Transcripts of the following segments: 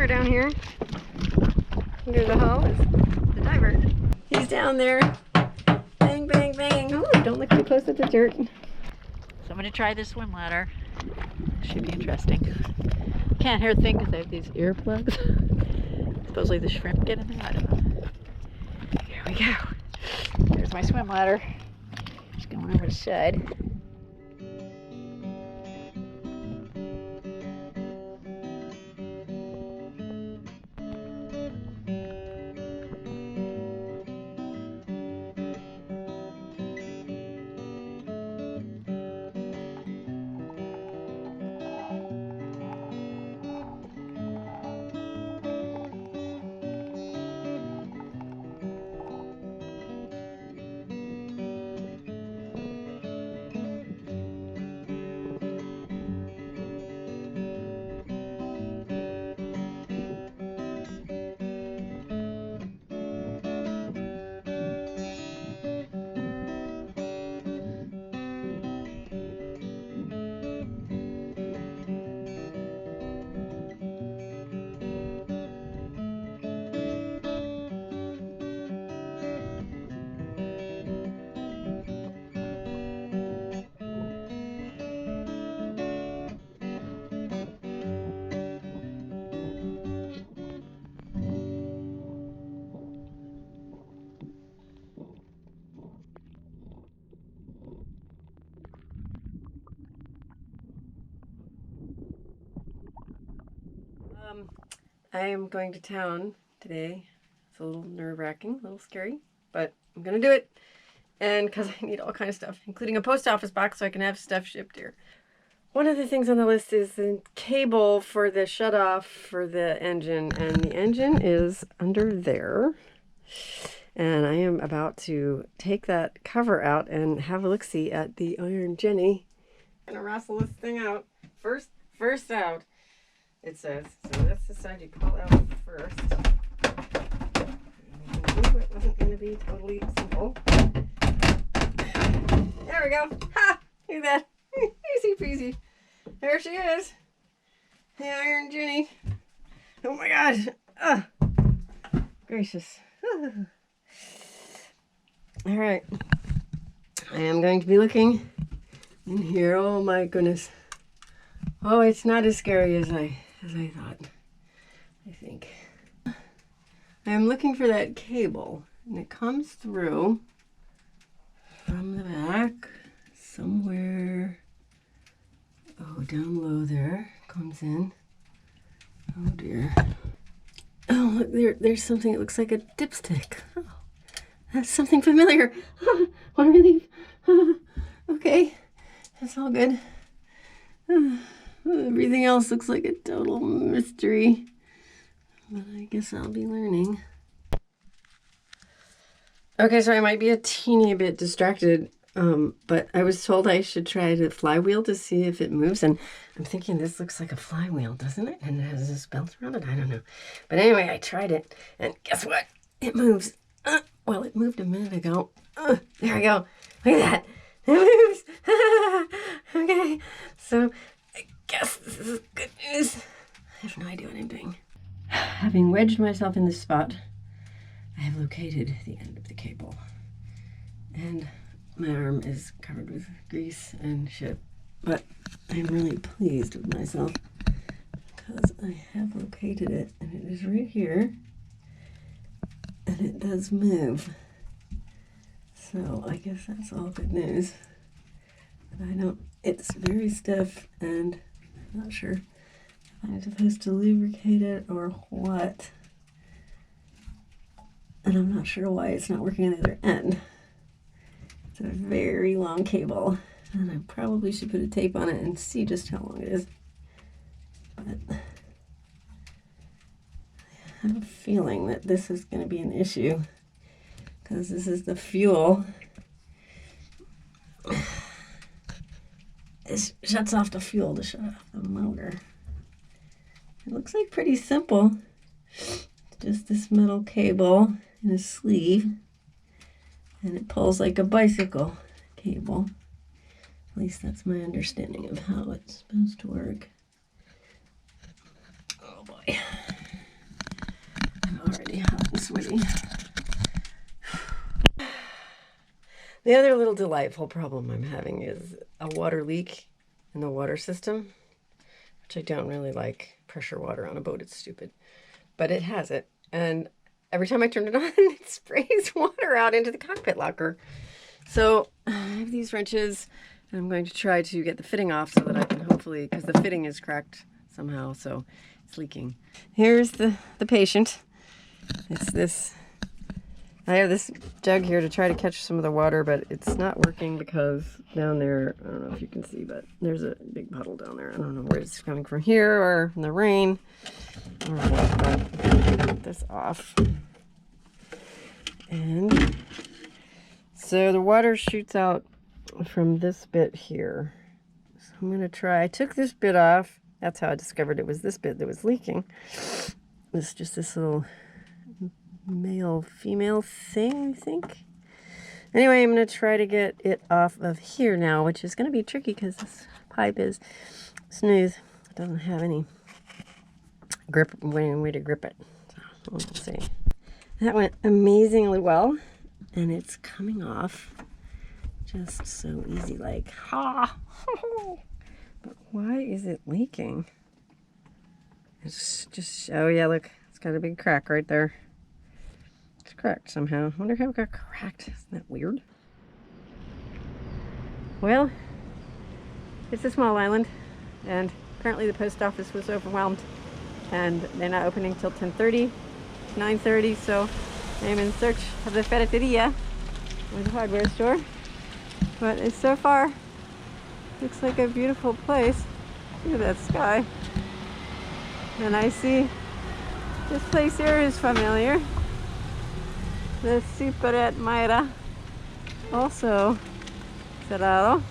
somewhere down here. Under the hull is the diver. He's down there. Bang, bang, bang. Oh, don't look too close at the dirt. So I'm going to try this swim ladder. Should be interesting. Can't hear a thing because I have these earplugs. Supposedly the shrimp get in there. I don't know. Here we go. There's my swim ladder. Just going over the side. I am going to town today. It's a little nerve-wracking, a little scary, but I'm gonna do it. And because I need all kinds of stuff, including a post office box so I can have stuff shipped here. One of the things on the list is the cable for the shutoff for the engine, and the engine is under there. And I am about to take that cover out and have a look-see at the Iron Jenny. I'm gonna wrestle this thing out. First out. It says, so that's the side you pull out first. I knew it wasn't going to be totally simple. There we go. Ha! Look at that. Easy peasy. There she is. The Iron Jenny. Oh my God. Gracious. All right. I am going to be looking in here. Oh my goodness. Oh, it's not as scary as I thought, I think. I'm looking for that cable, and it comes through from the back somewhere. Oh, down low there, comes in. Oh dear. Oh, look, there's something that looks like a dipstick. Oh, that's something familiar. What a relief. Okay, that's all good. Everything else looks like a total mystery, but I guess I'll be learning. Okay, so I might be a teeny bit distracted, but I was told I should try the flywheel to see if it moves, and I'm thinking this looks like a flywheel, doesn't it? And it has this belt around it? I don't know. But anyway, I tried it, and guess what? It moves. Well, it moved a minute ago. There we go. Look at that. It moves. Okay, so I guess this is good news. I have no idea what I'm doing. Having wedged myself in this spot, I have located the end of the cable. And my arm is covered with grease and shit. But I'm really pleased with myself because I have located it, and it is right here. And it does move. So I guess that's all good news. But it's very stiff, and I'm not sure if I'm supposed to lubricate it or what. And I'm not sure why it's not working on the other end. It's a very long cable, and I probably should put a tape on it and see just how long it is. But I have a feeling that this is going to be an issue because this is the fuel. It shuts off the fuel to shut off the motor. It looks like pretty simple. Just this metal cable and a sleeve, and it pulls like a bicycle cable. At least that's my understanding of how it's supposed to work. Oh boy. already hot and sweaty. The other little delightful problem I'm having is a water leak in the water system, which I don't really like. Pressure water on a boat, it's stupid. But it has it. And every time I turn it on, it sprays water out into the cockpit locker. So I have these wrenches, and I'm going to try to get the fitting off so that I can hopefully, because the fitting is cracked somehow, so it's leaking. Here's the patient. It's this. I have this jug here to try to catch some of the water, but it's not working because down there, I don't know if you can see, but there's a big puddle down there. I don't know where it's coming from, here or from the rain or what, but I'm going to get this off. And so the water shoots out from this bit here. So I'm going to try. I took this bit off. That's how I discovered it was this bit that was leaking. It's just this little male female thing, I think. Anyway, I'm going to try to get it off of here now, which is going to be tricky because this pipe is smooth. It doesn't have any grip, way to grip it. So we'll see. That went amazingly well, and it's coming off just so easy, like, ha! But why is it leaking? It's just, oh yeah, look, it's got a big crack right there. It's cracked somehow. I wonder how it got cracked. Isn't that weird? Well, it's a small island, and apparently the post office was overwhelmed, and they're not opening till 10:30, 9:30, so I'm in search of the ferreteria, or the hardware store. But it's so far, looks like a beautiful place. Look at that sky. And I see this place here is familiar. The Superette Mayra, also cerrado.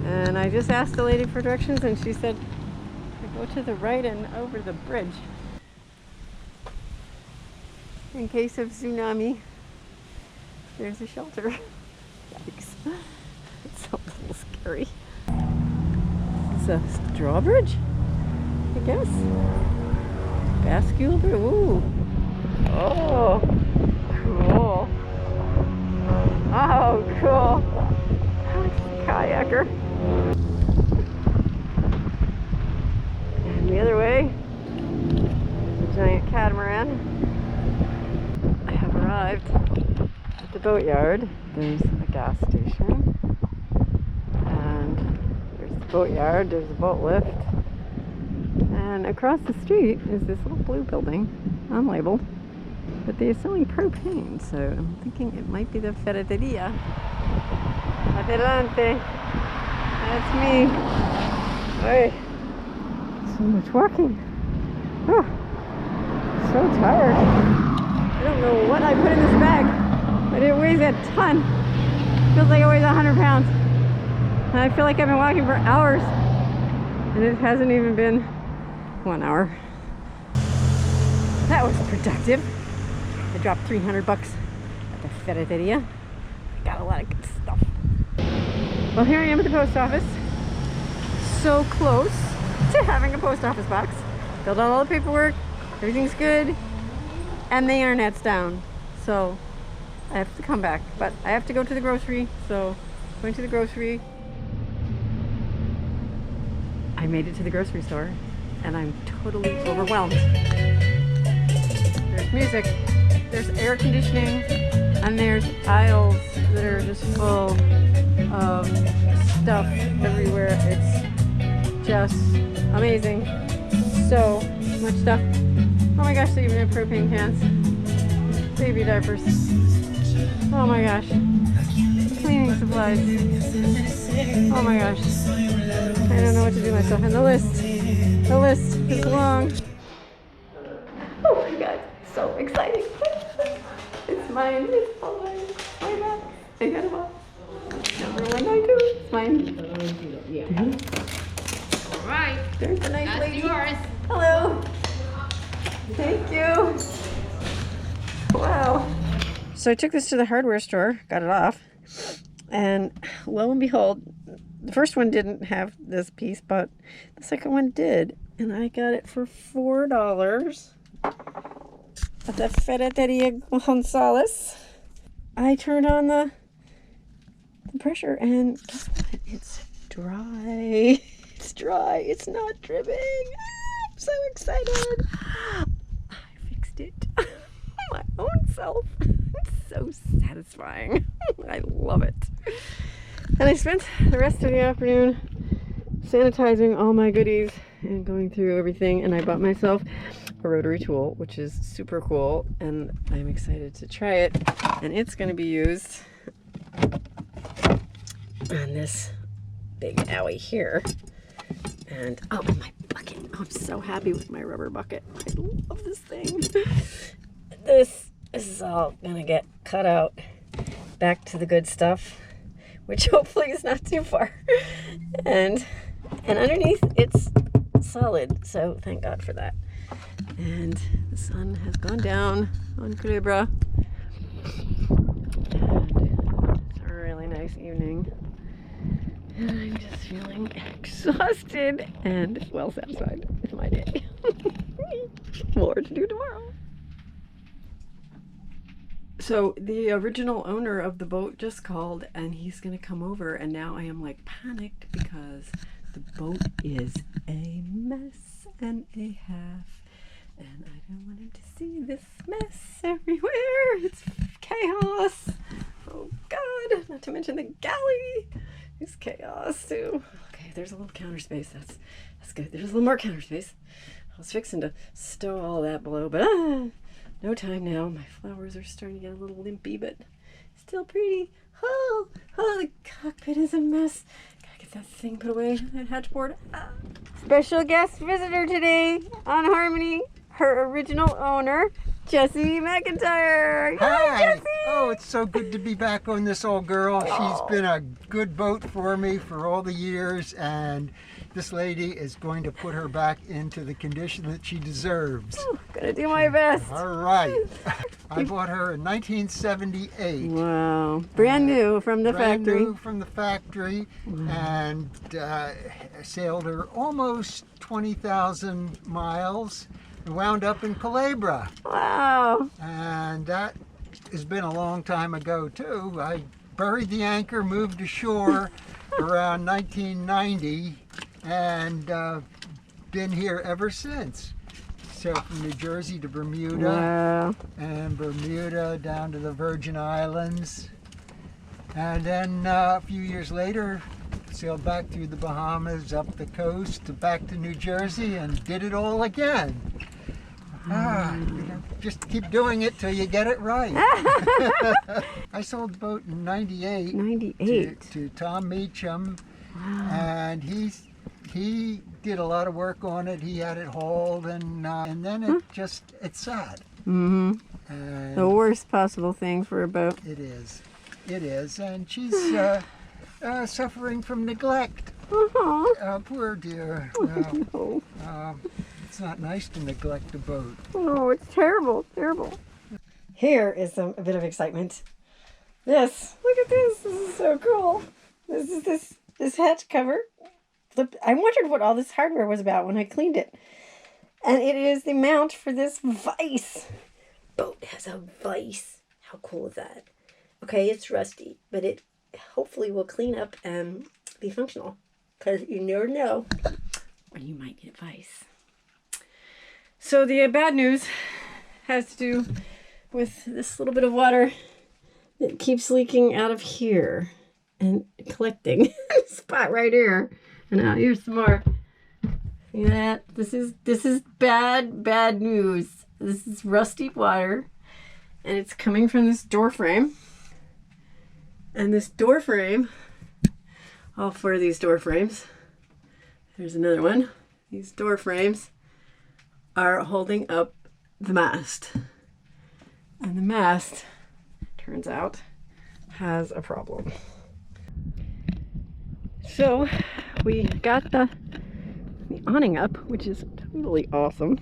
And I just asked the lady for directions, and she said go to the right and over the bridge in case of tsunami. There's a shelter. Yikes. It's a little scary. It's a drawbridge, I guess. Bascule bridge. Ooh. Oh, cool. Oh, cool. Kayaker. And the other way, a giant catamaran. I have arrived at the boatyard. There's a gas station. And there's the boatyard, there's a boat lift. And across the street is this little blue building, unlabeled. But they're selling propane, so I'm thinking it might be the ferreteria. Adelante. That's me. Hey. So much walking. Oh, so tired. I don't know what I put in this bag, but it weighs a ton. It feels like it weighs 100 pounds. And I feel like I've been walking for hours, and it hasn't even been 1 hour. That was productive. I dropped $300 at the ferreteria. I got a lot of good stuff. Well, here I am at the post office. So close to having a post office box. Filled out all the paperwork. Everything's good. And the internet's down. So I have to come back. But I have to go to the grocery. So going to the grocery. I made it to the grocery store. And I'm totally overwhelmed. There's music. There's air conditioning, and there's aisles that are just full of stuff everywhere. It's just amazing. So much stuff. Oh my gosh, they even have propane cans. Baby diapers. Oh my gosh. Cleaning supplies. Oh my gosh. I don't know what to do myself. And the list is long. Oh my god, so exciting. It's mine. It's all mine. Oh my god. I got it all. Number 192. It's mine. Yeah. Mm-hmm. All right. There's the nice That's lady. yours. Hello. Thank you. Wow. So I took this to the hardware store, got it off, and lo and behold, the first one didn't have this piece, but the second one did. And I got it for $4. the Ferreteria Gonzalez. I turned on the pressure and guess what? It's dry. It's dry. It's not dripping. I'm so excited. I fixed it. My own self. It's so satisfying. I love it. And I spent the rest of the afternoon sanitizing all my goodies and going through everything, and I bought myself a rotary tool, which is super cool, and I'm excited to try it. And it's going to be used on this big owie here. And oh, and my bucket. Oh, I'm so happy with my rubber bucket. I love this thing. This is all gonna get cut out back to the good stuff, which hopefully is not too far. And underneath it's solid, so thank God for that. And the sun has gone down on Culebra. And it's a really nice evening. And I'm just feeling exhausted and well satisfied with my day. More to do tomorrow. So the original owner of the boat just called and he's gonna come over, and now I am like panicked because the boat is a mess and a half. And I don't want him to see this mess everywhere. It's chaos. Oh God, not to mention the galley. It's chaos too. Okay, there's a little counter space. That's good. There's a little more counter space. I was fixing to stow all that below, but no time now. My flowers are starting to get a little limpy, but still pretty. Oh, the cockpit is a mess. Gotta get that thing put away, that hatchboard. Special guest visitor today on Harmony, her original owner, Jessie McIntyre. Hi! Jessie! Oh, it's so good to be back on this old girl. She's been a good boat for me for all the years, and this lady is going to put her back into the condition that she deserves. Gonna do my best. All right. I bought her in 1978. Wow. Brand new from the Brand factory. new from the factory, and sailed her almost 20,000 miles and wound up in Culebra. Wow. And that has been a long time ago too. I buried the anchor, moved ashore around 1990, and been here ever since. So from New Jersey to Bermuda, Wow. and Bermuda down to the Virgin Islands, and then a few years later sailed back through the Bahamas, up the coast, back to New Jersey, and did it all again. Just keep doing it till you get it right. I sold the boat in 98, 98. to Tom Meacham, Wow. and he did a lot of work on it. He had it hauled, and then it sat. Mm-hmm. And The worst possible thing for a boat. it is, and she's suffering from neglect. Uh-huh. Poor dear. No. It's not nice to neglect a boat. Oh, it's terrible, terrible. Here is a bit of excitement. Look at this. This is so cool. This is this hatch cover. I wondered what all this hardware was about when I cleaned it. And it is the mount for this vise. Boat has a vise. How cool is that? Okay, it's rusty, but it hopefully will clean up and be functional. Because you never know when you might get vise. So the bad news has to do with this little bit of water that keeps leaking out of here and collecting. Spot right here. And now here's some more. See that? This is bad news. This is rusty water, and it's coming from this door frame. And this door frame, all four of these door frames, there's another one. These door frames are holding up the mast. And the mast, turns out, has a problem. So we got the awning up, which is totally awesome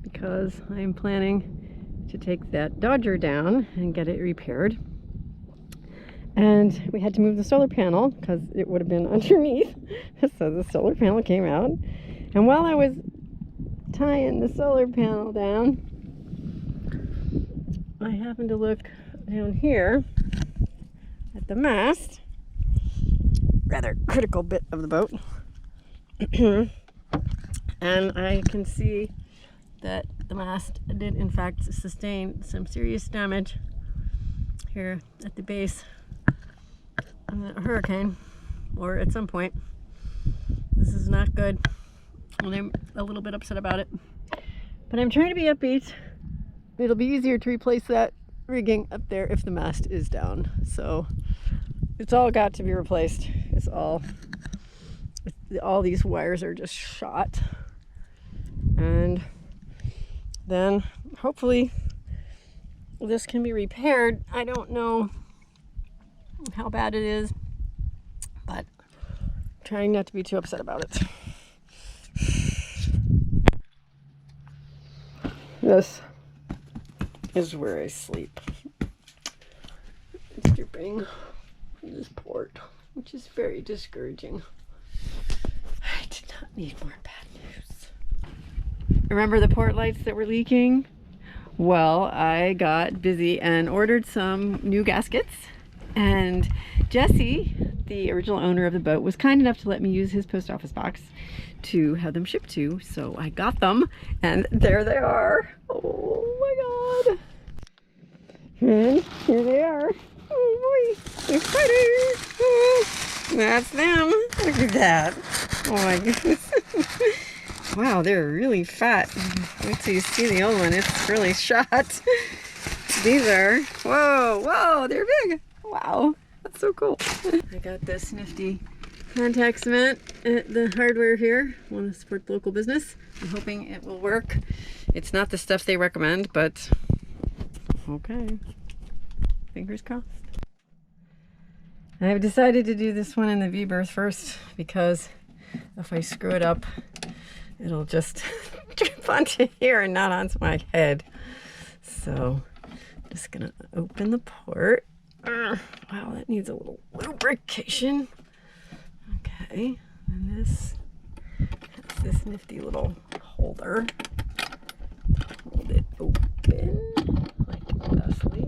because I'm planning to take that Dodger down and get it repaired. And we had to move the solar panel because it would have been underneath. So the solar panel came out. And while I was tying the solar panel down, I happened to look down here at the mast, rather critical bit of the boat, and I can see that the mast did in fact sustain some serious damage here at the base of the hurricane, or at some point. This is not good, and I'm a little bit upset about it, but I'm trying to be upbeat. It'll be easier to replace that rigging up there if the mast is down, so it's all got to be replaced. It's all these wires are just shot, and then hopefully this can be repaired. I don't know how bad it is, but I'm trying not to be too upset about it. This is where I sleep. It's dripping from this port, which is very discouraging. I did not need more bad news. Remember the port lights that were leaking? Well, I got busy and ordered some new gaskets, and Jesse, the original owner of the boat, was kind enough to let me use his post office box to have them shipped to, so I got them, and there they are. Oh my god. And here they are. Oh boy, exciting. That's them. Look at that. Oh my goodness. Wow, they're really fat. Wait till you see the old one. It's really shot. These are, whoa, they're big. Wow, that's so cool. I got this nifty contact cement at the hardware here. I want to support the local business. I'm hoping it will work. It's not the stuff they recommend, but okay. Fingers crossed. I've decided to do this one in the V-berth first, because if I screw it up, it'll just drip onto here and not onto my head. So I'm just gonna open the port. Wow, that needs a little lubrication. Okay, and this has this nifty little holder. Hold it open like thusly.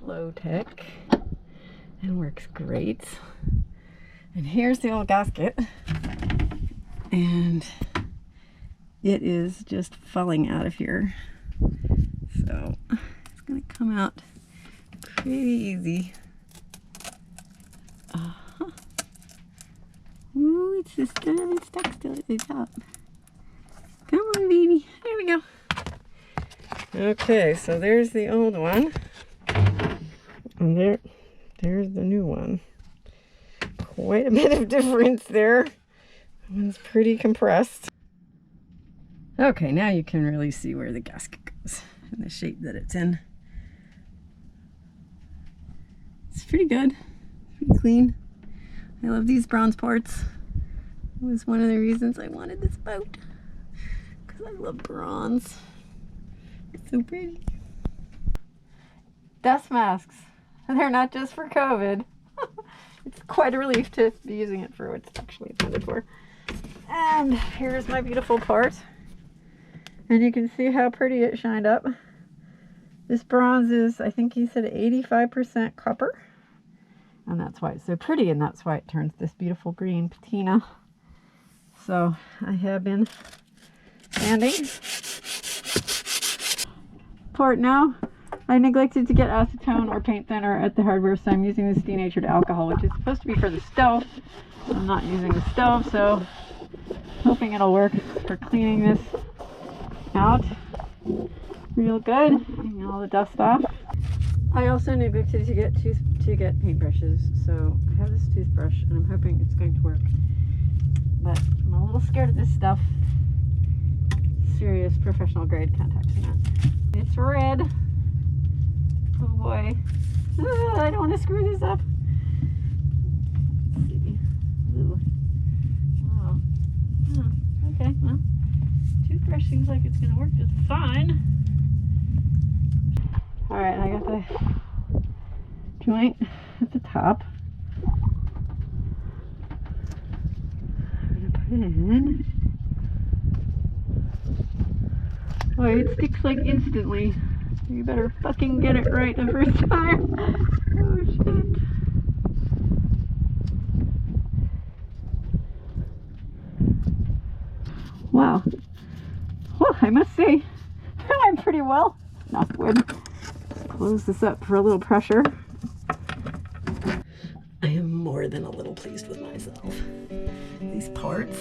Low tech, and works great. And here's the old gasket, and it is just falling out of here, so it's gonna come out pretty easy. Ooh, it's just stuck still at the top. Come on, baby. There we go. Okay, so there's the old one, and there's the new one. Quite a bit of difference there. That one's pretty compressed. Okay, now you can really see where the gasket goes and the shape that it's in. It's pretty good, pretty clean. I love these bronze ports. It was one of the reasons I wanted this boat, because I love bronze. It's so pretty. Dust masks. They're not just for COVID. It's quite a relief to be using it for what it's actually intended for. And here's my beautiful port. And you can see how pretty it shined up. This bronze is, I think he said 85% copper. And that's why it's so pretty, and that's why it turns this beautiful green patina. So I have been sanding port now. I neglected to get acetone or paint thinner at the hardware, so I'm using this denatured alcohol, which is supposed to be for the stove. I'm not using the stove, so hoping it'll work for cleaning this out real good, getting all the dust off. I also neglected to get paintbrushes, so I have this toothbrush and I'm hoping it's going to work. But I'm a little scared of this stuff. Serious professional grade contact cement. It's red. Oh boy. I don't want to screw this up. Let's see. Ooh. Wow. Oh, okay, well, toothbrush seems like it's going to work just fine. Alright, I got the joint at the top. I'm going to put it in. Boy, it sticks like instantly. You better fucking get it right the first time. Oh shit. Wow. Well, I must say, that went pretty well. Knock wood. Close this up for a little pressure. I am more than a little pleased with myself. These parts